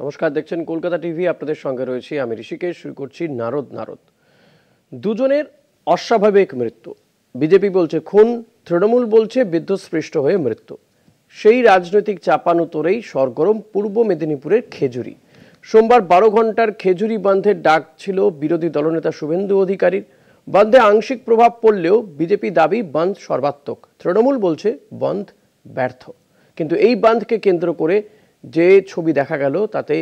নমস্কার, দেখছেন কলকাতা টিভি। আপনাদের সঙ্গে রয়েছি আমি ঋষিকেশ। শুরু করছি নারদ। দুজনের অস্বাভাবিক মৃত্যু। বিজেপি বলছে খুন, তৃণমূল বলছে বিদ্যুৎস্পৃষ্ট হয়ে মৃত্যু। সেই রাজনৈতিক চাপানুতরেই সরগরম পূর্ব মেদিনীপুরের খেজুরি। সোমবার 12 ঘন্টার খেজুরি বন্ধের ডাক ছিল বিরোধী দলনেতা শুভেন্দু অধিকারীর। বন্ধে আংশিক প্রভাব পড়লেও বিজেপি দাবি বন্ধ সর্বাত্মক। তৃণমূল বলছে বন্ধ ব্যর্থ। কিন্তু এই বন্ধকে কেন্দ্র করে যে ছবি দেখা গেল তাতে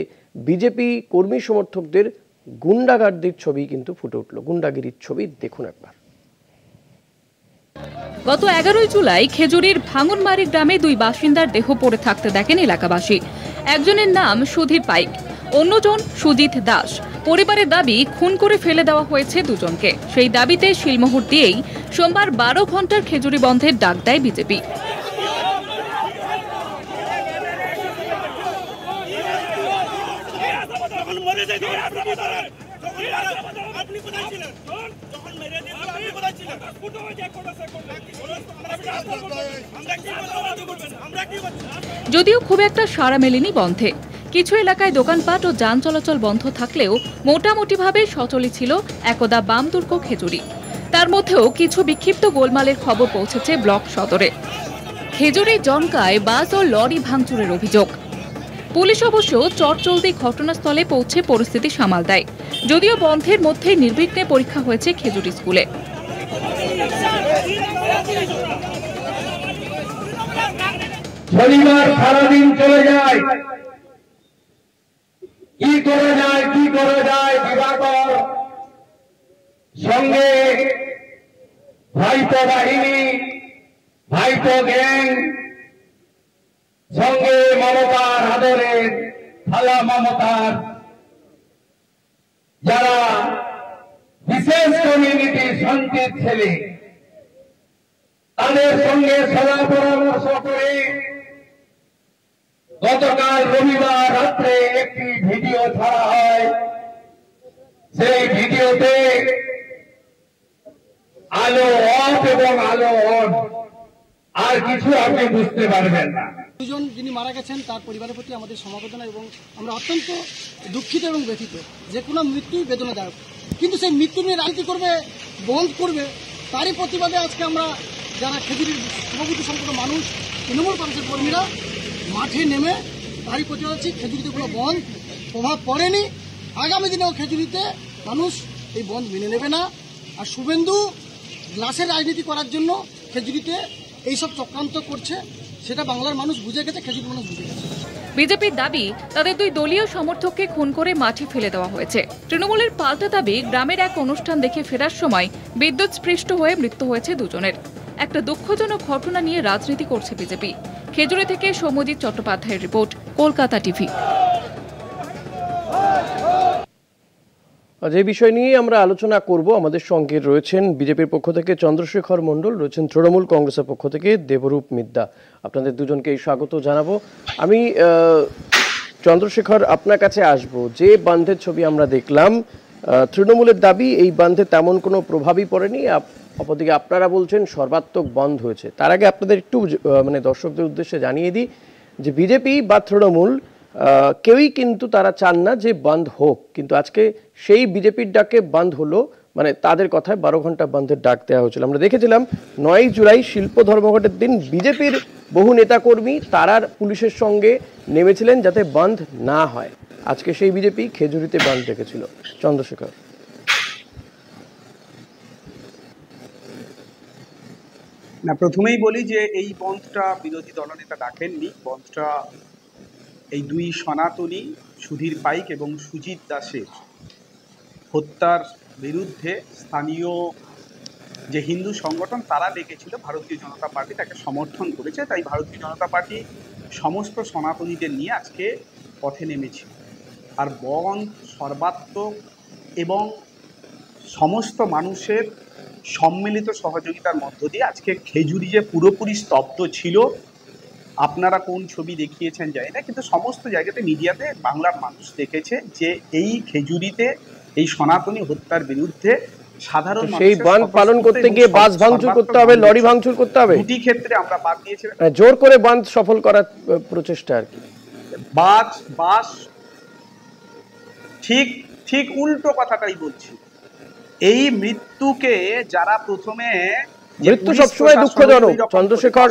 বিজেপি কর্মী সমর্থকদের গুন্ডাগার্দির ছবি কিন্তু ফুটে উঠল। গুন্ডাগিরির ছবি দেখুন একবার। গত 11 জুলাই খেজুরির ভাঙনমারি গ্রামে দুই বাসিন্দার দেহ পড়ে থাকতে দেখেন এলাকাবাসী। একজনের নাম সুধীর পাইক, অন্যজন সুজিত দাস। পরিবারের দাবি খুন করে ফেলে দেওয়া হয়েছে দুজনকে। সেই দাবিতে শিলমোহর দিয়েই সোমবার 12 ঘন্টার খেজুরি বন্ধের ডাক দেয় বিজেপি। যদিও খুব একটা সাড়া মেলেনি বন্ধে। কিছু এলাকায় দোকানপাট ও যান চলাচল বন্ধ থাকলেও মোটামুটিভাবে সচলই ছিল একদা বামদুর্গ খেজুরি। তার মধ্যেও কিছু বিক্ষিপ্ত গোলমালের খবর পৌঁছেছে ব্লক সদরে। খেজুরি জনকায় বাস ও লরি ভাঙচুরের অভিযোগ। পুলিশ অবশ্য চটজলদি ঘটনাস্থলে পৌঁছে পরিস্থিতি সামাল দেয়। যদিও বন্ধের মধ্যে নির্বিঘ্নে পরীক্ষা হয়েছে খেজুরি স্কুলে। শনিবার সারাদিন চলে যায়, কি করা যায় দিবাকর সঙ্গে ভাইপো বাহিনী, ভাইপো গ্যাং, সঙ্গে মমতার আদরের খালা মমতার যারা বিশেষ কমিউনিটি শান্তির ছেলে, তাদের সঙ্গে সদা পরামর্শ করে গতকাল রবিবার রাত্রে একটি ভিডিও ছাড়া হয়। সেই ভিডিওতে আলো অফ এবং আলো অন, আর কিছু আপনি বুঝতে পারবেন না। দুজন যিনি মারা গেছেন তার পরিবারের প্রতি আমাদের সমবেদনা, এবং আমরা অত্যন্ত দুঃখিত এবং ব্যথিত। যে কোনো মৃত্যুই বেদনাদায়ক, কিন্তু সেই মৃত্যু নিয়ে রাজনীতি করবে, বন্ধ করবে, তারই প্রতিবাদে আজকে আমরা যারা খেজুরির শুভবুদ্ধি সম্পন্ন মানুষ, তৃণমূল কংগ্রেসের কর্মীরা মাঠে নেমে তারই প্রতিবাদ আছি। খেজুরিতে কোনো বন্ধ প্রভাব পড়েনি, আগামী দিনেও খেজুরিতে মানুষ এই বন্ধ মেনে নেবে না। আর শুভেন্দু গ্লাসের রাজনীতি করার জন্য খেজুরিতে এইসব চক্রান্ত করছে, সেটা বাংলার মানুষ বুঝে গেছে, খেজুরি মানুষ বুঝে গেছে। বিজেপির দাবি তাদের দুই দলীয় সমর্থককে খুন করে মাঠে ফেলে দেওয়া হয়েছে। তৃণমূলের পাল্টা দাবি গ্রামের এক অনুষ্ঠান দেখে ফেরার সময় বিদ্যুৎস্পৃষ্ট হয়ে মৃত্যু হয়েছে দুজনের। একটা দুঃখজনক ঘটনা নিয়ে রাজনীতি করছে বিজেপি। খেজুরি থেকে সৌম্যজিৎ চট্টোপাধ্যায়ের রিপোর্ট, কলকাতা টিভি। যে বিষয় নিয়ে আমরা আলোচনা করব, আমাদের সঙ্গে রয়েছেন বিজেপির পক্ষ থেকে চন্দ্রশেখর মণ্ডল, রয়েছেন তৃণমূল কংগ্রেসের পক্ষ থেকে দেবরূপ মিদ্যা। আপনাদের দুজনকেই স্বাগত জানাবো। আমি চন্দ্রশেখর আপনার কাছে আসব। যে বাঁধের ছবি আমরা দেখলাম, তৃণমূলের দাবি এই বাঁধে তেমন কোনো প্রভাবই পড়েনি, অপরদিকে আপনারা বলছেন সর্বাত্মক বন্ধ হয়েছে। তার আগে আপনাদের একটু দর্শকদের উদ্দেশ্যে জানিয়ে দিই যে বিজেপি বা তৃণমূল কেউই কিন্তু তারা চান না যে বন্ধ হোক, কিন্তু আজকে সেই বিজেপির ডাকে বন্ধ হলো। তাদের কথায় 12 ঘন্টা বন্ধের ডাক দেওয়া হয়েছিল। আমরা দেখেছিলাম 9 জুলাই শিল্প ধর্মঘটের দিন বিজেপির বহু নেতাকর্মী তারা পুলিশের সঙ্গে নেমেছিলেন যাতে বন্ধ না হয়। আজকে সেই বিজেপি খেজুরিতে বন্ধ রেখেছিল। চন্দ্রশেখর, না, প্রথমেই বলি যে এই বন্ধটা বিরোধী দলনেতা ডাকেননি। বন্ধটা এই দুই সনাতনী সুধীর পাইক এবং সুজিত দাসের হত্যার বিরুদ্ধে স্থানীয় যে হিন্দু সংগঠন তারা ডেকেছিল, ভারতীয় জনতা পার্টি তাকে সমর্থন করেছে। তাই ভারতীয় জনতা পার্টি সমস্ত সনাতনীদের নিয়ে আজকে পথে নেমেছিল। আর বন্ধ সর্বাত্মক এবং সমস্ত মানুষের সম্মিলিত সহযোগিতার মধ্য দিয়ে আজকে খেজুরি যে পুরোপুরি স্তব্ধ ছিল, আপনারা কোন ছবি দেখিয়েছেন জানি না, কিন্তু সমস্ত জায়গাতে মিডিয়াতে বাংলার মানুষ দেখেছে যে এই খেজুরিতে এই সনাতনী হত্যার বিরুদ্ধে সাধারণ সেই বন্ধ পালন করতে গিয়ে বাস ভাঙচুর করতে হবে, লরি ভাঙচুর করতে হবে। দুটি ক্ষেত্রে আমরা বাদ দিয়েছিলাম। জোর করে বন্ধ সফল করার প্রচেষ্টা আর কি। বাস ঠিক ঠিক উল্টো কথাটাই বলছি। এই মৃত্যুকে যারা প্রথমে মৃত্যু সবসময় দুঃখজনক চন্দ্রশেখর,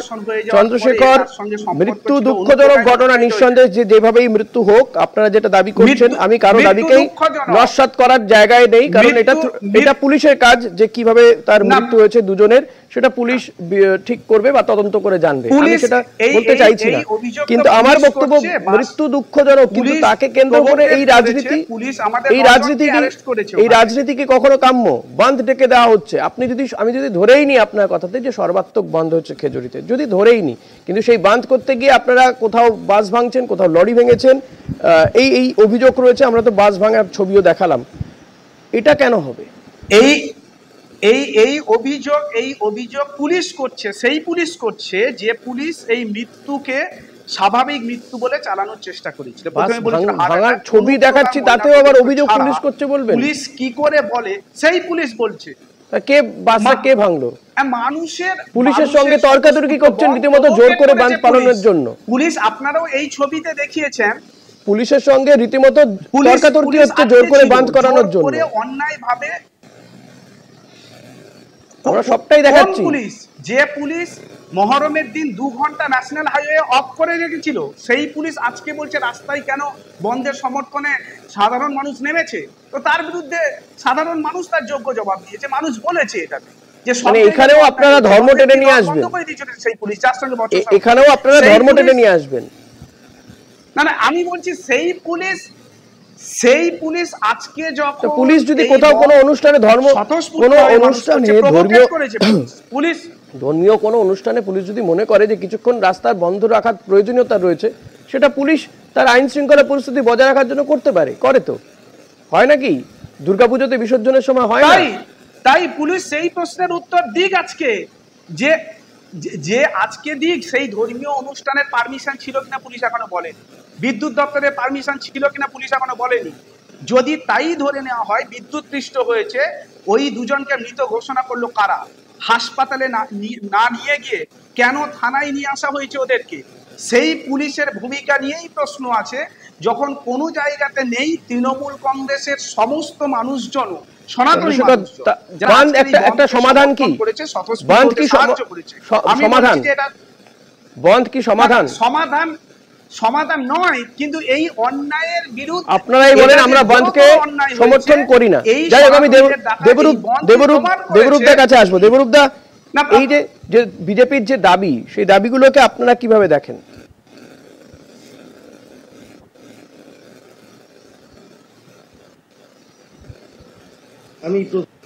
মৃত্যু দুঃখজনক ঘটনা নিঃসন্দেহে, যেভাবেই মৃত্যু হোক আপনারা যেটা দাবি করছেন, আমি কারো দাবিকেই নস্যাৎ করার জায়গায় নেই, কারণ এটা পুলিশের কাজ যে কিভাবে তার মৃত্যু হয়েছে দুজনের, সেটা পুলিশ ঠিক করবে বা তদন্ত করে জানবে, আমি সেটা বলতে চাইছি না। কিন্তু আমার বক্তব্য মৃত্যু দুঃখজনক, কিন্তু তাকে কেন্দ্র করে এই রাজনীতিকে কখনো কাম্য? বাঁধ ডেকে দেওয়া হচ্ছে। আমি যদি ধরেই নি আপনার কথাতে যে সর্বাত্মক বন্ধ হচ্ছে খেজুরিতে, যদি ধরেই নি, কিন্তু সেই বাঁধ করতে গিয়ে আপনারা কোথাও বাস ভাঙছেন, কোথাও লরি ভেঙেছেন, এই অভিযোগ রয়েছে। আমরা তো বাস ভাঙার ছবিও দেখালাম। এটা কেন হবে? এই অভিযোগ পুলিশ করছে, সেই পুলিশ করছে যে পুলিশ এই মৃত্যুকে স্বাভাবিক মৃত্যু বলে চালানোর চেষ্টা করেছিল। ভাঙার ছবি দেখাচ্ছি, তাতেও আবার অভিযোগ পুলিশ করছে বলবেন? পুলিশ কি করে বলে সেই পুলিশ বলছে। কে বাসটা কে ভাঙলো? পুলিশের সঙ্গে তর্কাতর্কি করছেন রীতিমতো জোর করে বাঁধ পালনের জন্য। পুলিশ, আপনারাও এই ছবিতে দেখিয়েছেন, পুলিশের সঙ্গে রীতিমতো তর্কাতর্কি হচ্ছে জোর করে বাঁধ করানোর জন্য। অন্যায় ভাবে আমরা সবটাই দেখাচ্ছি। যে পুলিশ মহরমের দিন 2 ঘন্টা ন্যাশনাল হাইওয়ে অফ করে রেখেছিল, সেই পুলিশ আজকে বলছে রাস্তায় কেন বন্ধের সমর্থনে সাধারণ মানুষ নেমেছে। তো তার বিরুদ্ধে সাধারণ মানুষ তার যোগ্য জবাব দিয়েছে, মানুষ বলেছে এটাকে যে এখানেও আপনারা ধর্ম টেনে নিয়ে আসবেন, সেই পুলিশ যার সঙ্গে এখানেও আপনারা ধর্ম টেনে নিয়ে আসবেন। না, আমি বলছি সেই পুলিশ আজকে যখন পুলিশ যদি কোথাও কোনো অনুষ্ঠানে ধর্মীয় কোনো অনুষ্ঠানে পুলিশ যদি মনে করে যে কিছুক্ষণ রাস্তার বন্ধ রাখার প্রয়োজনীয়তা রয়েছে, সেটা পুলিশ তার আইন শৃঙ্খলা পরিস্থিতি বজায় রাখার জন্য করতে পারে, করে তো, হয় নাকি? দুর্গাপুজোতে বিসর্জনের সময় হয় না? তাই পুলিশ সেই প্রশ্নের উত্তর দিক আজকে, যে আজকে দিক সেই ধর্মীয় অনুষ্ঠানের পারমিশন ছিল কিনা পুলিশ এখনো বলেনি, বিদ্যুৎ দপ্তরের পারমিশন ছিল কিনা পুলিশ এখনো বলেনি। যদি তাই ধরে নেওয়া হয় বিদ্যুৎ পৃষ্ঠ হয়েছে, ওই দুজনকে মৃত ঘোষণা করলো কারা? হাসপাতালে না নিয়ে গিয়ে কেন থানায় নিয়ে আসা হয়েছে ওদেরকে? সেই পুলিশের ভূমিকা নিয়েই প্রশ্ন আছে। যখন কোনো জায়গাতে নেই তৃণমূল কংগ্রেসের সমস্ত মানুষজন, সনাতনী একটা সমাধান কি? বন্ধ কি সমাধান? বন্ধ কি সমাধান? সমাধান নয়, কিন্তু এই অন্যায়ের বিরুদ্ধে আপনারাই বলেন আমরা বন্ধকে সমর্থন করি না। যাই হোক, আমি দেবরূপদার কাছে আসবো। দেবরূপদা, এই যে বিজেপির যে দাবি, সেই দাবিগুলোকে আপনারা কিভাবে দেখেন?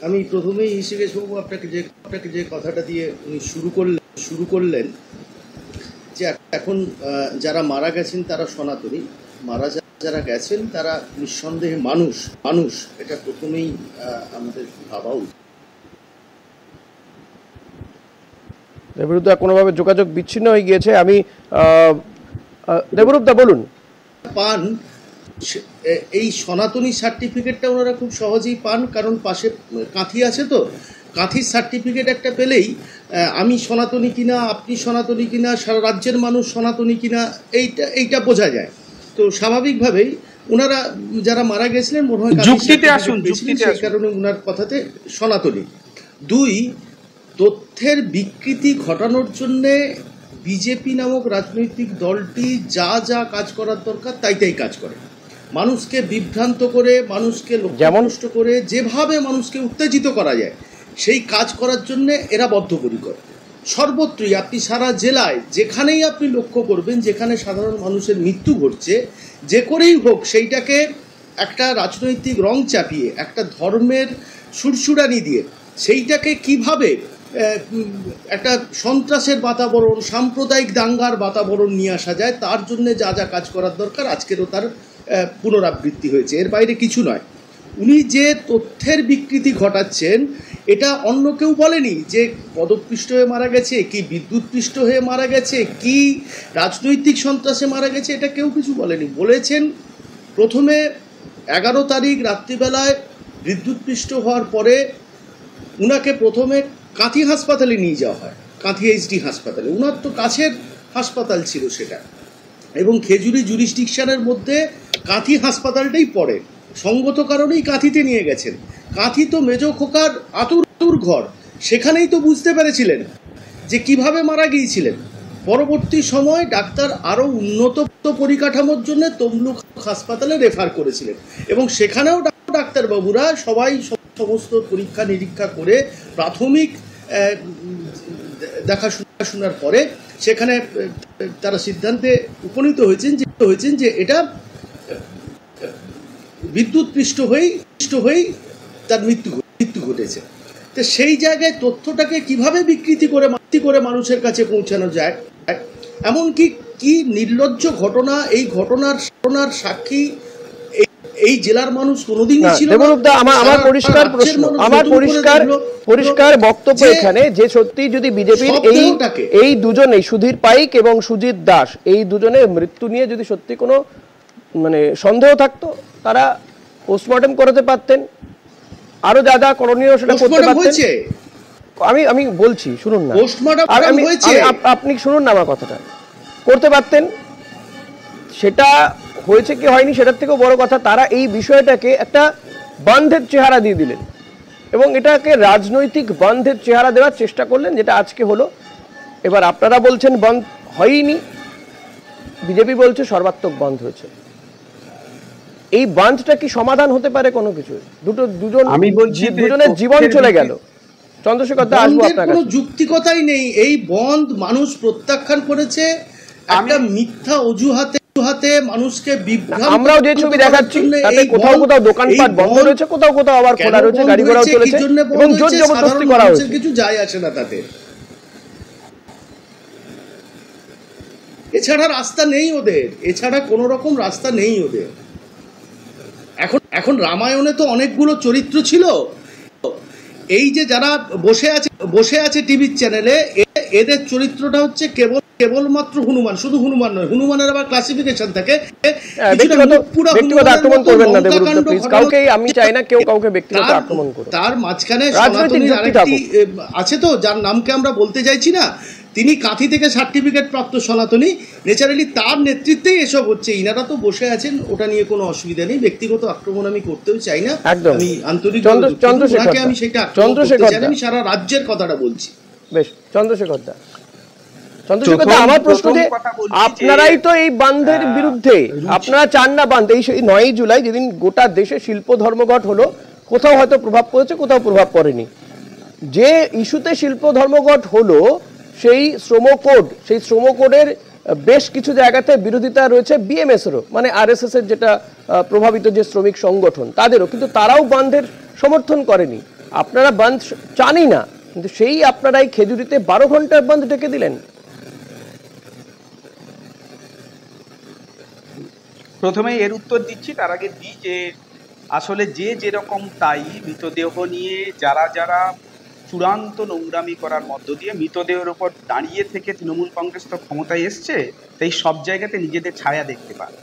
আমি প্রথমেই ইসিকেশ বাবু আপনাকে যে কথাটা দিয়ে উনি শুরু করলেন যে এখন যারা মারা গেছেন তারা সনাতনী, যারা গেছেন তারা নিঃসন্দেহে মানুষ, এটা প্রথমেই আমাদের ভাবা উচিত। দেবরূপদা কোনোভাবে যোগাযোগ বিচ্ছিন্ন হয়ে গিয়েছে। আমি দেবরূপদা বলুন। পান এই সনাতনী সার্টিফিকেটটা ওনারা খুব সহজেই পান, কারণ পাশে কাঁথি আছে, তো কাঁথির সার্টিফিকেট একটা পেলেই আমি সনাতনী কিনা, আপনি সনাতনী কিনা, সারা রাজ্যের মানুষ সনাতনী কিনা এইটা বোঝা যায়। তো স্বাভাবিকভাবেই ওনারা যারা মারা গেছিলেন মনে হয় সেই কারণে ওনার কথাতে সনাতনী। 2, তথ্যের বিকৃতি ঘটানোর জন্যে বিজেপি নামক রাজনৈতিক দলটি যা কাজ করার দরকার তাই কাজ করে, মানুষকে বিভ্রান্ত করে, মানুষকে লক্ষ্যভ্রষ্ট করে, যেভাবে মানুষকে উত্তেজিত করা যায় সেই কাজ করার জন্য এরা বদ্ধপরিকর। সর্বত্রই আপনি সারা জেলায় যেখানেই আপনি লক্ষ্য করবেন, যেখানে সাধারণ মানুষের মৃত্যু ঘটছে, যে করেই হোক সেইটাকে একটা রাজনৈতিক রং চাপিয়ে, একটা ধর্মের সুরসুরানি দিয়ে সেইটাকে কিভাবে একটা সন্ত্রাসের বাতাবরণ, সাম্প্রদায়িক দাঙ্গার বাতাবরণ নিয়ে আসা যায়, তার জন্য যা কাজ করার দরকার আজকেরও তার পুনরাবৃত্তি হয়েছে, এর বাইরে কিছু নয়। উনি যে তথ্যের বিকৃতি ঘটাচ্ছেন এটা অন্য কেউ বলেনি, যে পদপৃষ্ঠ হয়ে মারা গেছে, কি বিদ্যুৎপৃষ্ট হয়ে মারা গেছে, কি রাজনৈতিক সন্ত্রাসে মারা গেছে, এটা কেউ কিছু বলেনি। বলেছেন প্রথমে 11 তারিখ রাত্রিবেলায় বিদ্যুৎপৃষ্ট হওয়ার পরে উনাকে প্রথমে কাঁথি হাসপাতালে নিয়ে যাওয়া হয়, কাঁথি এইচডি হাসপাতালে, উনার তো কাছের হাসপাতাল ছিল সেটা, এবং খেজুরি জুরিসডিকশনের মধ্যে কাঁথি হাসপাতালটাই পড়ে। সঙ্গত কারণেই কাঁথিতে নিয়ে গেছেন। কাঁথি তো মেজ খোকার আতুর ঘর, সেখানেই তো বুঝতে পেরেছিলেন যে কিভাবে মারা গিয়েছিলেন। পরবর্তী সময় ডাক্তার আরও উন্নত পরিকাঠামোর জন্য তমলুক হাসপাতালে রেফার করেছিলেন এবং সেখানেও ডাক্তারবাবুরা সবাই সমস্ত পরীক্ষা নিরীক্ষা করে প্রাথমিক দেখাশোনার পরে সেখানে তারা সিদ্ধান্তে উপনীত হয়েছেন যে এটা বিদ্যুৎ পৃষ্ঠ হয়েই তার মৃত্যু ঘটেছে। তো সেই জায়গায় তথ্যটাকে কিভাবে বিকৃতি করে মানুষের কাছে পৌঁছানো যায়, এমনকি কি নির্লজ্জ ঘটনা, এই ঘটনার সাক্ষী এই জেলার মানুষ কোনোদিনই ছিল না। আমার পরিষ্কার বক্তব্য এখানে যে সত্যি যদি বিজেপির এই দুজনেই সুধীর পাইক এবং সুজিত দাস এই দুজনের মৃত্যু নিয়ে যদি সত্যি কোনো মানে সন্দেহ থাকতো তারা পোস্টমর্টম করতে পারতেন, আরো যা যা করণীয় সেটা করতে পারতেন। আমি বলছি শুনুন না, আপনি শুনুন না আমার কথাটা, করতে পারতেন। সেটা হয়েছে কি হয়নি সেটার থেকেও বড় কথা তারা এই বিষয়টাকে একটা বন্ধের চেহারা দিয়ে দিলেন এবং এটাকে রাজনৈতিক বন্ধের চেহারা দেওয়ার চেষ্টা করলেন, যেটা আজকে হলো। এবার আপনারা বলছেন বন্ধ হয়নি, বিজেপি বলছে সর্বাত্মক বন্ধ হয়েছে। এই বন্ধটা কি সমাধান হতে পারে কোনো কিছু? দুজনের জীবন চলে গেল। চন্দ্রশেখর দা, আসবো আপনার কাছে। কোনো যুক্তিকতাই নেই। এই বন্ধ মানুষ প্রত্যাখ্যান করেছে একটা মিথ্যা অজুহাতে মানুষকে বিভ্রান্ত। আমরাও যে ছবি দেখাচ্ছি তাতে কোথাও কোথাও দোকানপাট বন্ধ রয়েছে, কোথাও কোথাও আবার খোলা রয়েছে, গাড়ি ঘোড়াও চলেছে এবং জোর জবরদস্তি করা হয়েছে। কিছু যায় আসে না তাতে। এছাড়া রাস্তা নেই ওদের, এছাড়া কোনো রকম রাস্তা নেই ওদের। এখন রামায়ণে তো অনেকগুলো চরিত্র ছিল। এই যে যারা বসে আছে টিভির চ্যানেলে, এদের চরিত্রটা হচ্ছে কেবলমাত্র হনুমান। শুধু হনুমান নয়, হনুমানের আবার ক্লাসিফিকেশন থাকে। ব্যক্তিগত আক্রমণ করবেন না দেবরুপ, প্লিজ। কাউকে আমি চাই না কেউ কাউকে ব্যক্তিগত আক্রমণ করুক। তার মাঝখানে সনাতনীর আরেকটি আছে তো, যার নামকে আমরা বলতে চাইছি না, তিনি কাঁথি থেকে সার্টিফিকেট প্রাপ্ত সনাতনী। ন্যাচারালি তার নেতৃত্বেই এসব হচ্ছে। ইনারা তো বসে আছেন, ওটা নিয়ে কোনো অসুবিধা নেই। ব্যক্তিগত আক্রমণ আমি করতেও চাই না। আমি আন্তরিক আমি সেটা আমি সারা রাজ্যের কথাটা বলছি। বেশ, চন্দ্রশেখর দা, আমার প্রশ্ন যে আপনারাই তো এই বান্ধের বিরুদ্ধে, আপনারা চান না বান্ধ। এই 9ই জুলাই যেদিন গোটা দেশে শিল্প ধর্মঘট হলো, কোথাও হয়তো প্রভাব পড়েছে, কোথাও প্রভাব পড়েনি। যে ইস্যুতে শিল্প ধর্মঘট হলো সেই শ্রম কোডের বেশ কিছু জায়গাতে বিরোধিতা রয়েছে বিএমএসেরও, মানে আরএসএস এর যেটা প্রভাবিত যে শ্রমিক সংগঠন তাদেরও, কিন্তু তারাও বন্ধের সমর্থন করেনি। আপনারা বন্ধ চানই না, কিন্তু সেই আপনারাই খেজুরিতে 12 ঘন্টার বন্ধ ডেকে দিলেন। প্রথমে এর উত্তর দিচ্ছি, তার আগে দিই যে আসলে যে যেরকম তাই মৃতদেহ নিয়ে যারা চূড়ান্ত নোংরামি করার মধ্য দিয়ে মৃতদেহের উপর দাঁড়িয়ে থেকে তৃণমূল কংগ্রেস তো ক্ষমতায় এসছে, তাই সব জায়গাতে নিজেদের ছায়া দেখতে পায়।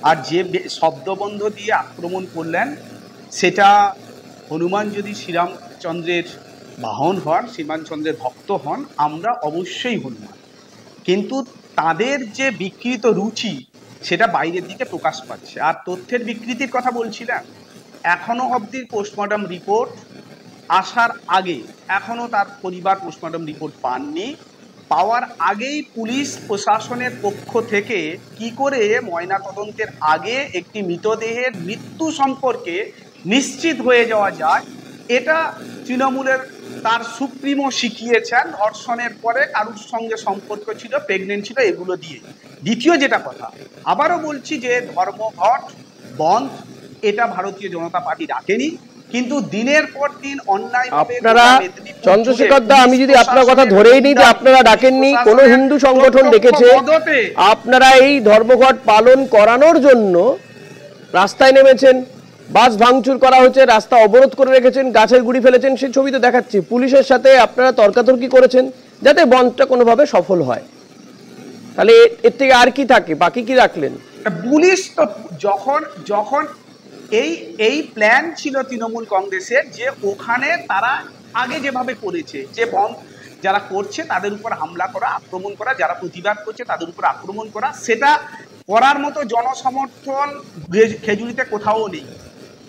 আর যে শব্দবন্ধ দিয়ে আক্রমণ করলেন, সেটা হনুমান যদি শ্রীরামচন্দ্রের বাহন হন, শ্রীরামচন্দ্রের ভক্ত হন, আমরা অবশ্যই হনুমান, কিন্তু তাদের যে বিকৃত রুচি সেটা বাইরের দিকে প্রকাশ পাচ্ছে। আর তথ্যের বিকৃতির কথা বলছিলাম, এখনো অবধি পোস্টমর্টম রিপোর্ট আসার আগে, এখনো তার পরিবার পোস্টমর্টম রিপোর্ট পাননি। পাওয়ার আগেই পুলিশ প্রশাসনের পক্ষ থেকে কি করে ময়নাতদন্তের আগে একটি মৃতদেহের মৃত্যু সম্পর্কে নিশ্চিত হয়ে যাওয়া যায়, এটা তৃণমূলের তার সুপ্রিমো শিখিয়েছেন। ধর্ষণের পরে কারুর সঙ্গে সম্পর্ক ছিল, প্রেগনেন্ট ছিল, এগুলো দিয়ে। দ্বিতীয় যেটা কথা, আবারও বলছি যে ধর্মঘট বন্ধ এটা ভারতীয় জনতা পার্টি রাখেনি, কিন্তু দিনের পর দিন অন্যায় আপনারা, চন্দ্রশেখর দা, আমি যদি আপনার কথা ধরেই নিই যে আপনারা ডাকেননি, কোন হিন্দু সংগঠন ডেকেছে, আপনারা এই ধর্মঘট পালন করানোর জন্য রাস্তায় নেমেছেন, বাস ভাঙচুর করা হচ্ছে, রাস্তা অবরোধ করে রেখেছেন, গাছের গুড়ি ফেলেছেন, সেই ছবি তো দেখাচ্ছি। পুলিশের সাথে আপনারা তর্কাতর্কি করেছেন যাতে বন্ধটা কোনোভাবে সফল হয়। তাহলে এর থেকে আর কি থাকে, বাকি কি রাখলেন? পুলিশ তো যখন এই প্ল্যান ছিল তৃণমূল কংগ্রেসের, যে ওখানে তারা আগে যেভাবে করেছে, যে বন্ধ যারা করছে তাদের উপর হামলা করা, আক্রমণ করা, যারা প্রতিবাদ করছে তাদের উপর আক্রমণ করা, সেটা করার মতো জনসমর্থন খেজুরিতে কোথাও নেই।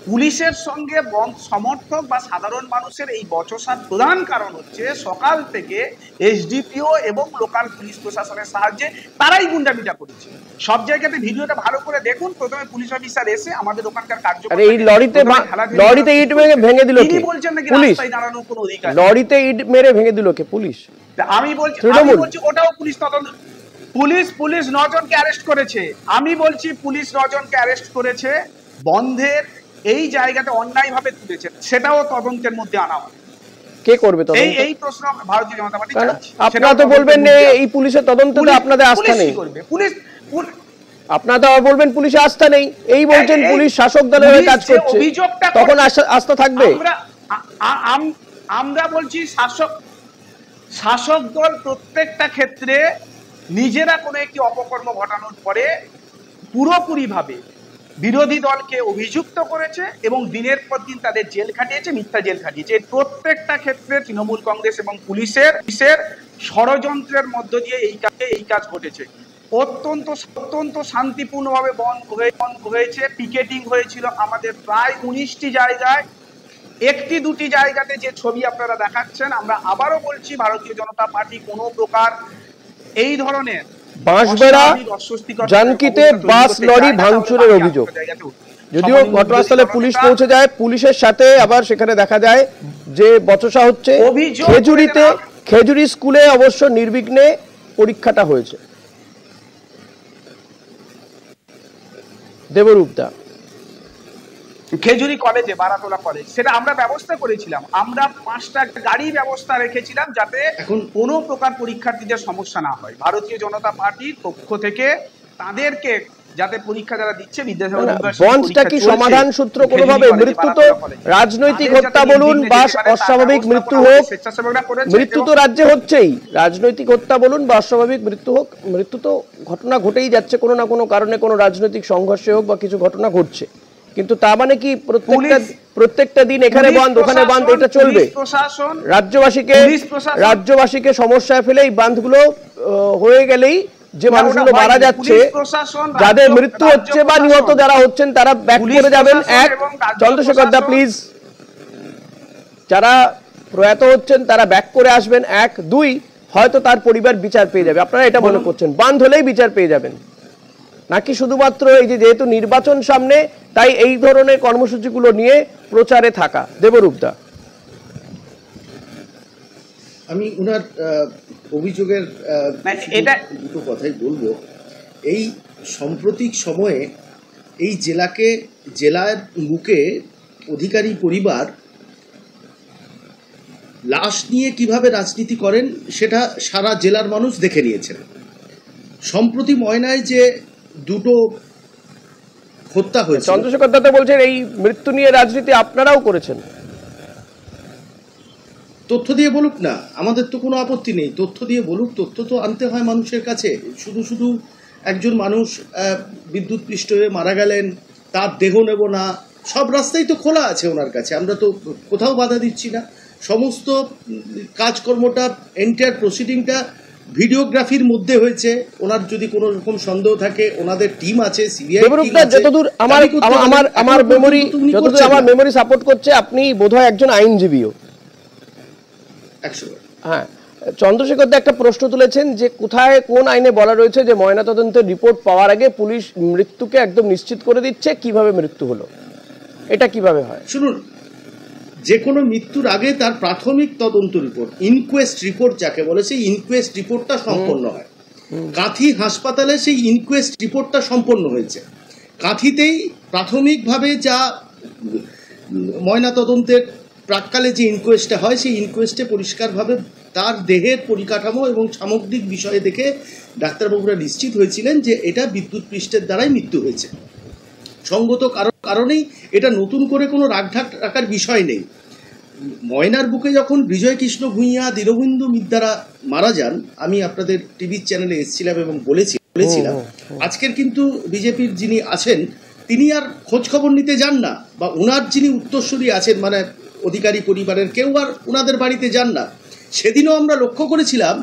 পুলিশের সঙ্গে বন্ধ সমর্থক বা সাধারণ মানুষের এই বচসার প্রধান কারণ হচ্ছে সকাল থেকে এসডিপিও এবং লোকাল পুলিশ প্রশাসনের সাহায্যে তারাই গুন্ডামিটা করেছে। সব জায়গাতে ভিডিওটা ভালো করে দেখুন। প্রথমে পুলিশ অফিসার এসে আমাদের ওখানকার কার্যক্রম, এই লরিতে ইট মেরে ভেঙে দিল কে? বলছেন নাকি পুলিশ। রাস্তায় দাঁড়ানোর কোনো অধিকার? লরিতে ইট মেরে ভেঙে দিল কে? পুলিশ। আমি বলছি ওটাও পুলিশ তদন্ত। পুলিশ 9 জনকে অ্যারেস্ট করেছে। আমি বলছি পুলিশ 9 জনকে অ্যারেস্ট করেছে। বন্ধের এই জায়গাতে অন্যায়ভাবে তুলেছে, সেটাও তদন্তের মধ্যে আনা হবে। কে করবে তদন্ত? এই প্রশ্ন ভারতীয় জনতা পার্টি চাচ্ছে। আপনারা তো বলবেন এই পুলিশের তদন্ততে আপনাদের আস্থা নেই। পুলিশ আপনারা তো বলবেন পুলিশে আস্থা নেই, এই বলছেন পুলিশ শাসক দলের হয়ে কাজ করছে, তখন আস্থা থাকবে? আমরা বলছি শাসক দল প্রত্যেকটা ক্ষেত্রে নিজেরা কোনো একটি অপকর্ম ঘটানোর পরে পুরোপুরি ভাবে বিরোধী দলকে অভিযুক্ত করেছে এবং দিনের পর দিন তাদের জেল খাটিয়েছে, মিথ্যা জেল খাটিয়েছে। প্রত্যেকটা ক্ষেত্রে তৃণমূল কংগ্রেস এবং পুলিশের ষড়যন্ত্রের মধ্য দিয়ে এই কাজ ঘটেছে। অত্যন্ত শান্তিপূর্ণভাবে বন্ধ হয়েছে। পিকেটিং হয়েছিল আমাদের প্রায় 19টি জায়গায়। 1-2টি জায়গাতে যে ছবি আপনারা দেখাচ্ছেন, আমরা আবারও বলছি ভারতীয় জনতা পার্টি কোনো প্রকার এই ধরনের বাঁশবেড়া জানকিতে বাস লরি ভাঙচুরের অভিযোগ, যদিও ঘটনাস্থলে পুলিশ পৌঁছে যায়, পুলিশের সাথে আবার সেখানে দেখা যায় যে বচসা হচ্ছে। খেজুরি স্কুলে অবশ্য নির্বিঘ্নে পরীক্ষাটা হয়েছে। দেবরূপদা, খেজুরি কলেজে, বারাতলা কলেজ, সেটা আমরা ব্যবস্থা করেছিলাম। আমরা 5টা গাড়ি ব্যবস্থা রেখেছিলাম যাতে এখন কোনো প্রকার পরীক্ষার্থীদের সমস্যা না হয়। ভারতীয় জনতা পার্টির পক্ষ থেকে তাদেরকে যাতে পরীক্ষা যারা দিচ্ছে বন্ধটা কি সমাধান সূত্র কোনোভাবে? মৃত্যু তো রাজনৈতিক হত্যা বলুন বা অস্বাভাবিক মৃত্যু হোক, মৃত্যু তো রাজ্যে হচ্ছেই। রাজনৈতিক হত্যা বলুন বা অস্বাভাবিক মৃত্যু হোক, মৃত্যু তো ঘটনা ঘটেই যাচ্ছে কোনো না কোনো কারণে, কোনো রাজনৈতিক সংঘর্ষে হোক বা কিছু ঘটনা ঘটছে। কিন্তু তা মানে কি প্রত্যেকটা দিন এখানে বাঁধ ওখানে বাঁধ এটা চলবে? রাজ্যবাসীকে সমস্যায় ফেলে এই বাঁধগুলো হয়ে গেলেই যে মানুষগুলো মারা যাচ্ছে, যাদের মৃত্যু হচ্ছে বা নিহত যারা হচ্ছেন, তারা ব্যাক করে যাবেন। এক, চন্দ্রশেখর দা প্লিজ, যারা প্রয়াত হচ্ছেন তারা ব্যাক করে আসবেন। 1, 2, হয়তো তার পরিবার বিচার পেয়ে যাবে। আপনারা এটা মনে করছেন বাঁধ হলেই বিচার পেয়ে যাবেন, নাকি শুধুমাত্র এই যে যেহেতু নির্বাচন সামনে তাই এই ধরনের কর্মসূচিগুলো নিয়ে প্রচারে থাকা? দেবরূপদা, আমি ওনার অভিযোগের দুটো কথাই বলবো। এই সাম্প্রতিক সময়ে এই জেলার বুকে অধিকারী পরিবার লাশ নিয়ে কিভাবে রাজনীতি করেন সেটা সারা জেলার মানুষ দেখে নিয়েছেন। সম্প্রতি ময়নায় যে দুটো হত্যা হয়েছে, চন্দ্রশেখর দত্ত বলছেন এই মৃত্যু নিয়ে রাজনীতি আপনারাও করেছেন। তথ্য দিয়ে বলুক না, আমাদের তো কোনো আপত্তি নেই, তথ্য দিয়ে বলুক। তথ্য তো আনতে হয় মানুষের কাছে। শুধু একজন মানুষ বিদ্যুৎ পৃষ্ঠ হয়ে মারা গেলেন, তার দেহ নেব না, সব রাস্তাই তো খোলা আছে ওনার কাছে, আমরা তো কোথাও বাধা দিচ্ছি না। সমস্ত কাজকর্মটা, এন্টায়ার প্রসিডিংটা ভিডিওগ্রাফির মধ্যে হয়েছে। ওনার যদি কোনো রকম সন্দেহ থাকে, ওনাদের টিম আছে, সিবিআই টিম আছে। যতদূর আমার মেমোরি সাপোর্ট করছে, আপনি বোধহয় একজন আইনজীবীও। 100। হ্যাঁ, চন্দ্রশেখর দা একটা প্রশ্ন তুলেছেন যে কোথায় কোন আইনে বলা রয়েছে যে ময়নাতদন্তের রিপোর্ট পাওয়ার আগে পুলিশ মৃত্যুকে একদম নিশ্চিত করে দিচ্ছে? কিভাবে মৃত্যু হলো, এটা কিভাবে হয়? শুনুন, যে কোনো মৃত্যুর আগে তার প্রাথমিক তদন্ত রিপোর্ট, ইনকোয়েস্ট রিপোর্ট যাকে বলে, সেই ইনকোয়েস্ট রিপোর্টটা সম্পন্ন হয়। কাঁথি হাসপাতালে সেই ইনকোয়েস্ট রিপোর্টটা সম্পন্ন হয়েছে। কাঁথিতেই প্রাথমিকভাবে যা ময়নাতদন্তের প্রাক্কালে যে ইনকোয়েস্টটা হয়, সেই ইনকোয়েস্টে পরিষ্কারভাবে তার দেহের পরিকাঠামো এবং সামগ্রিক বিষয়ে দেখে ডাক্তারবাবুরা নিশ্চিত হয়েছিলেন যে এটা বিদ্যুৎ পৃষ্ঠের দ্বারাই মৃত্যু হয়েছে। সঙ্গত কারণেই এটা নতুন করে কোনো রাগঢাক রাখার বিষয় নেই। ময়নার বুকে যখন বিজয় কৃষ্ণ ভূঁইয়া, দীনবন্ধু মিত্তারা মারা যান, আমি আপনাদের টিভির চ্যানেলে এসেছিলাম এবং বলেছিলাম আজকের কিন্তু বিজেপির যিনি আছেন তিনি আর খোঁজ খবর নিতে যান না, বা ওনার যিনি উত্তরসূরি আছেন মানে অধিকারী পরিবারের কেউ আর ওনাদের বাড়িতে যান না। সেদিনও আমরা লক্ষ্য করেছিলাম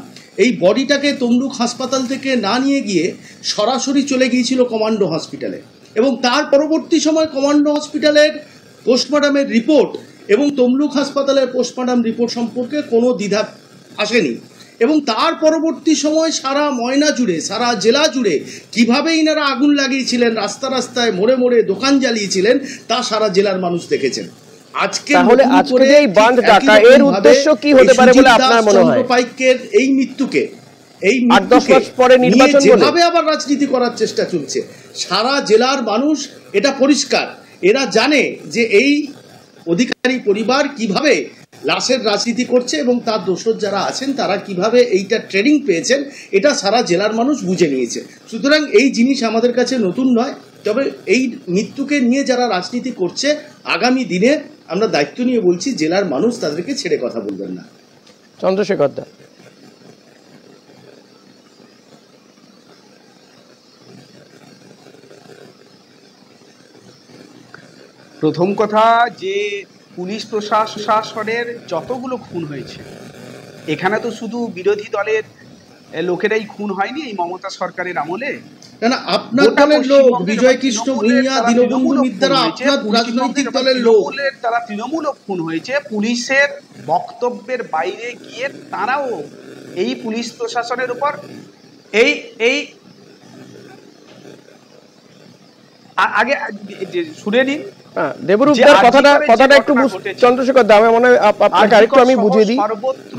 এই বডিটাকে তমলুক হাসপাতাল থেকে না নিয়ে গিয়ে সরাসরি চলে গিয়েছিল কমান্ডো হসপিটালে, এবং তার পরবর্তী সময় কমান্ডো হসপিটালের পোস্টমর্টমের রিপোর্ট এবং তমলুক হাসপাতালের পোস্টমর্টম রিপোর্ট সম্পর্কে কোনো দ্বিধা আসেনি। এবং তার পরবর্তী সময় সারা ময়না জুড়ে, সারা জেলা জুড়ে কিভাবে ইনারা আগুন লাগিয়েছিলেন, রাস্তা রাস্তায় মোড়ে মোড়ে দোকান জ্বালিয়েছিলেন, তা সারা জেলার মানুষ দেখেছেন। আজকে তাহলে আজকে যে এই বাঁধ ডাকা, এর উদ্দেশ্য কি হতে পারে বলে আপনার মনে হয়? পাইকের এই মৃত্যুকে যেভাবে আবার রাজনীতি করার চেষ্টা চলছে, সারা জেলার মানুষ এটা পরিষ্কার, এরা জানে যে এই অধিকারী পরিবার কিভাবে লাশের রাজনীতি করছে এবং তার দোসর যারা আছেন তারা কিভাবে এইটা ট্রেনিং পেয়েছেন, এটা সারা জেলার মানুষ বুঝে নিয়েছে। সুতরাং এই জিনিস আমাদের কাছে নতুন নয়। তবে এই মৃত্যুকে নিয়ে যারা রাজনীতি করছে, আগামী দিনে আমরা দায়িত্ব নিয়ে বলছি, জেলার মানুষ তাদেরকে ছেড়ে কথা বলবেন না। চন্দ্রশেখর দা, প্রথম কথা যে পুলিশ প্রশাসনের যতগুলো খুন হয়েছে, এখানে তো শুধু বিরোধী দলের লোকেরাই খুন হয়নি এই মমতা সরকারের আমলে। না, আপনার দলের লোক, বিজয় কৃষ্ণ ভূঁইয়া, দীনবন্ধু মিত্ররা আপনার রাজনৈতিক দলের লোক, তারা তৃণমূলও খুন হয়েছে। পুলিশের বক্তব্যের বাইরে গিয়ে তারাও এই পুলিশ প্রশাসনের উপর এই আগে শুনে নিন দেবরূপদার কথাটা একটু চন্দ্রশেখর দা, মনে হয় আপনাকে আরেকটু আমি বুঝিয়ে দিই।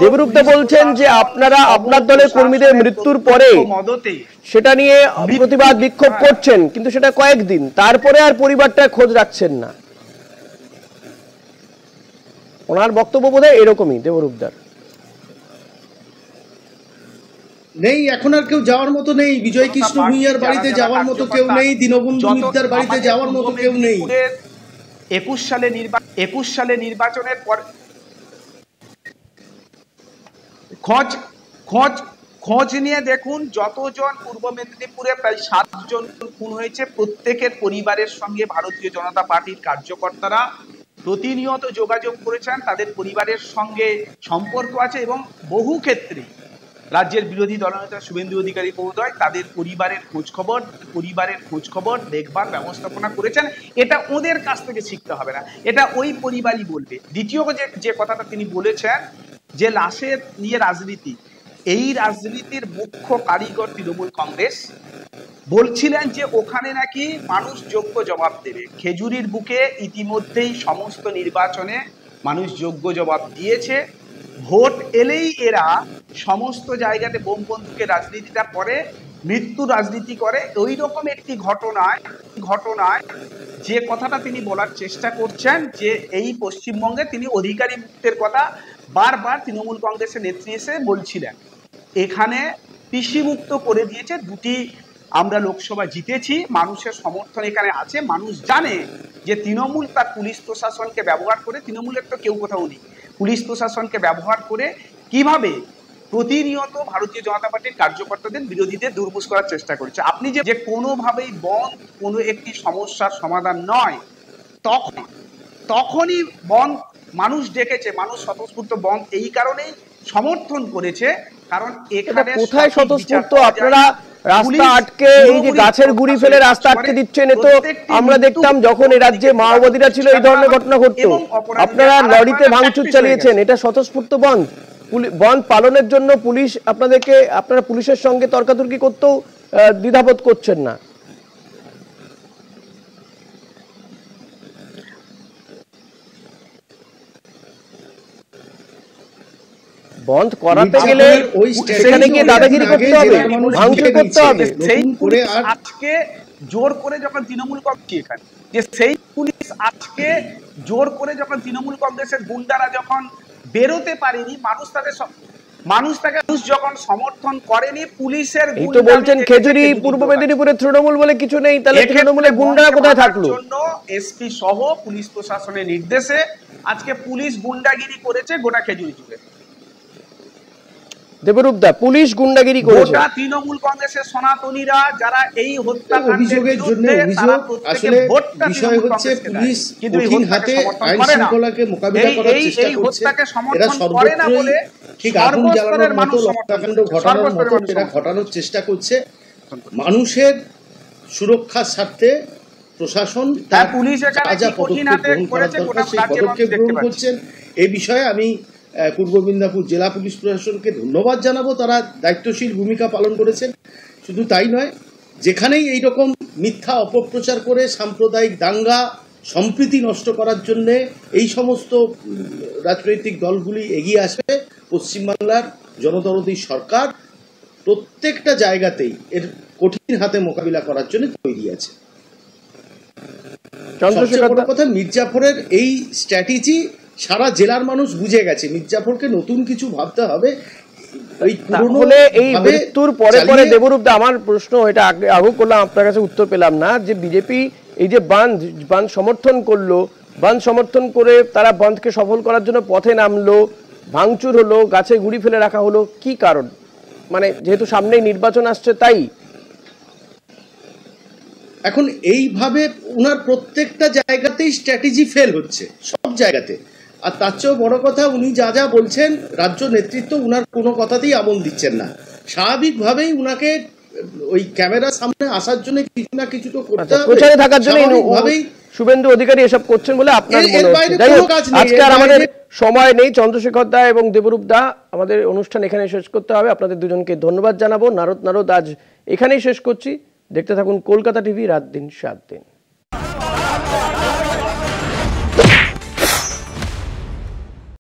দেবরূপদা বলছেন যে আপনারা আপনার দলের কর্মীদের মৃত্যুর পরে সেটা নিয়ে প্রতিবাদ বিক্ষোভ করছেন, কিন্তু সেটা কয়েকদিন, তারপরে আর পরিবারটা খোঁজ রাখছেন না। ওনার বক্তব্য বোধহয় এরকমই দেবরূপদার। নেই, এখন আর কেউ যাওয়ার মতো নেই। বিজয় কৃষ্ণ ভূঁইয়ার বাড়িতে যাওয়ার মতো কেউ নেই, দীনবন্ধু মিত্রের বাড়িতে যাওয়ার মতো কেউ নেই। 21 সালে নির্বাচনের পর খোঁজ নিয়ে দেখুন, যতজন পূর্ব মেদিনীপুরে প্রায় 7 জন খুন হয়েছে, প্রত্যেকের পরিবারের সঙ্গে ভারতীয় জনতা পার্টির কার্যকর্তারা প্রতিনিয়ত যোগাযোগ করেছেন, তাদের পরিবারের সঙ্গে সম্পর্ক আছে এবং বহু ক্ষেত্রে রাজ্যের বিরোধী দলনেতা শুভেন্দু অধিকারী মহোদয় তাদের পরিবারের খোঁজখবর দেখভাল ব্যবস্থাপনা করেছেন। এটা ওদের কাছ থেকে শিখতে হবে না, এটা ওই পরিবারই বলবে। দ্বিতীয় যে কথাটা তিনি বলেছেন যে লাশের নিয়ে রাজনীতি, এই রাজনীতির মুখ্য কারিগর তৃণমূল কংগ্রেস। বলছিলেন যে ওখানে নাকি মানুষ যোগ্য জবাব দেবে। খেজুরির বুকে ইতিমধ্যেই সমস্ত নির্বাচনে মানুষ যোগ্য জবাব দিয়েছে। ভোট এলেই এরা সমস্ত জায়গাতে বোম বন্দুকের রাজনীতিটা করে, মৃত্যু রাজনীতি করে। ওই রকম একটি ঘটনায় যে কথাটা তিনি বলার চেষ্টা করছেন যে এই পশ্চিমবঙ্গে তিনি অধিকারী মুক্তের কথা বারবার তৃণমূল কংগ্রেসের নেত্রী এসে বলছিলেন। এখানে পিসি মুক্ত করে দিয়েছে। দুটি আমরা লোকসভা জিতেছি, মানুষের সমর্থন এখানে আছে। মানুষ জানে যে তৃণমূল তার পুলিশ প্রশাসনকে ব্যবহার করে, তৃণমূলের তো কেউ কোথাও নেই, পুলিশ প্রশাসনকে ব্যবহার করে কিভাবে প্রতিনিয়ত ভারতীয় জনতা পার্টির কার্যকর্তাদের, বিরোধীদের দুর্বুশ করার চেষ্টা করেছে। আপনি যে কোনোভাবেই বন্ধ কোনো একটি সমস্যার সমাধান নয়, তখনই বন্ধ মানুষ ডেকেছে, মানুষ স্বতঃস্ফূর্ত বন্ধ এই কারণেই সমর্থন করেছে, কারণ এখানে কোথায় স্বতঃস্ফূর্ত আপনারা রাস্তা আটকে, এই যে গাছের গুড়ি ফেলে রাস্তা আটকে দিচ্ছেন, তো আমরা দেখতাম যখন এই রাজ্যে মাওবাদীরা ছিল এই ধরনের ঘটনা ঘটতো, আপনারা লরিতে ভাঙচুর চালিয়েছেন, এটা স্বতঃস্ফূর্ত বন্ধ। বন্ধ পালনের জন্য আপনারা পুলিশের সঙ্গে তর্কাতর্কি করতেও দ্বিধাবোধ করছেন না। বন্ধ করাতে গেলে সেখানে গিয়ে দাদাগিরি করতে হবে, ভাঙচুর করতে হবে। আজকে জোর করে যখন তৃণমূল কংগ্রেস এখানে যে সেই পুলিশ আজকে জোর করে যখন তৃণমূল কংগ্রেসের গুন্ডারা যখন বেরোতে পারেনি, মানুষ যখন সমর্থন করেনি, পুলিশের এই তো বলছেন খেজুরি পূর্ব মেদিনীপুরে তৃণমূল বলে কিছু নেই, তাহলে তৃণমূলের গুন্ডারা কোথায় থাকলো? এসপি সহ পুলিশ প্রশাসনের নির্দেশে আজকে পুলিশ গুন্ডাগিরি করেছে গোটা খেজুরি জুড়ে। দেবরূপদা, পুলিশ গুন্ডাগিরি করেছে। গোটা তৃণমূল কংগ্রেসের সনাতনীরা যারা এই অভিযোগের জন্য আসলে বিষয় হচ্ছে পুলিশ কঠিন হাতে আইন শৃঙ্খলাকে মোকাবিলা করার চেষ্টা করছে। এরা সর্বত্রই ঠিক আগুন জ্বালানোর মতো, লঙ্কাকাণ্ড ঘটানোর মতো এরা ঘটানোর চেষ্টা করছে। মানুষের সুরক্ষার স্বার্থে প্রশাসন হ্যাঁ, পুলিশ এখানে যা কি কঠিন হাতে পদক্ষেপ গ্রহণ করার করেছে দরকার গোটা সেই রাজ্যে পদক্ষেপ দেখতে গ্রহণ পাচ্ছি। করছেন। এই বিষয়ে আমি পূর্ব মেদিনীপুর জেলা পুলিশ প্রশাসনকে ধন্যবাদ জানাবো, তারা দায়িত্বশীল ভূমিকা পালন করেছেন। শুধু তাই নয়, যেখানেই এইরকম মিথ্যা অপপ্রচার করে সাম্প্রদায়িক দাঙ্গা সম্প্রীতি নষ্ট করার জন্যে এই সমস্ত রাজনৈতিক দলগুলি এগিয়ে আসবে, পশ্চিমবাংলার জনদরদী সরকার প্রত্যেকটা জায়গাতেই এর কঠিন হাতে মোকাবিলা করার জন্য তৈরি আছে। সবচেয়ে বড় কথা, মির্জাফরের এই স্ট্র্যাটেজি সারা জেলার মানুষ বুঝে গেছে। মির্জাফরকে নতুন কিছু ভাবতে হবে। তাহলে এই মৃত্যুর পরে পরে দেবরূপ দা, আমার প্রশ্ন এটা আগে করলাম, আপনার কাছে উত্তর পেলাম না, যে বিজেপি এই যে বাঁধ সমর্থন করলো, বাঁধ সমর্থন করে তারা বাঁধকে সফল করার জন্য পথে নামলো, ভাঙচুর হলো, গাছে গুড়ি ফেলে রাখা হলো, কি কারণ? মানে যেহেতু সামনেই নির্বাচন আসছে তাই? এখন এইভাবে উনার প্রত্যেকটা জায়গাতেই স্ট্র্যাটেজি ফেল হচ্ছে, সব জায়গাতে। আর তার চেয়েও বড় কথা, উনি যা যা বলছেন রাজ্য নেতৃত্ব উনার কোনো কথাতেই আমল দিচ্ছেন না। স্বাভাবিকভাবেই উনাকে ওই ক্যামেরার সামনে আসার জন্য কিছু না কিছু তো করতে হবে, প্রচারে থাকার জন্য স্বাভাবিকভাবেই শুভেন্দু অধিকারী এসব করছেন বলে আপনার মনে হচ্ছে। যাই হোক, আজকে আর আমাদের সময় নেই। চন্দ্রশেখর দা এবং দেবরূপ দা, আমাদের অনুষ্ঠান এখানে শেষ করতে হবে। আপনাদের দুজনকে ধন্যবাদ জানাবো। নারদ আজ এখানেই শেষ করছি। দেখতে থাকুন কলকাতা টিভি, রাত দিন 7 দিন।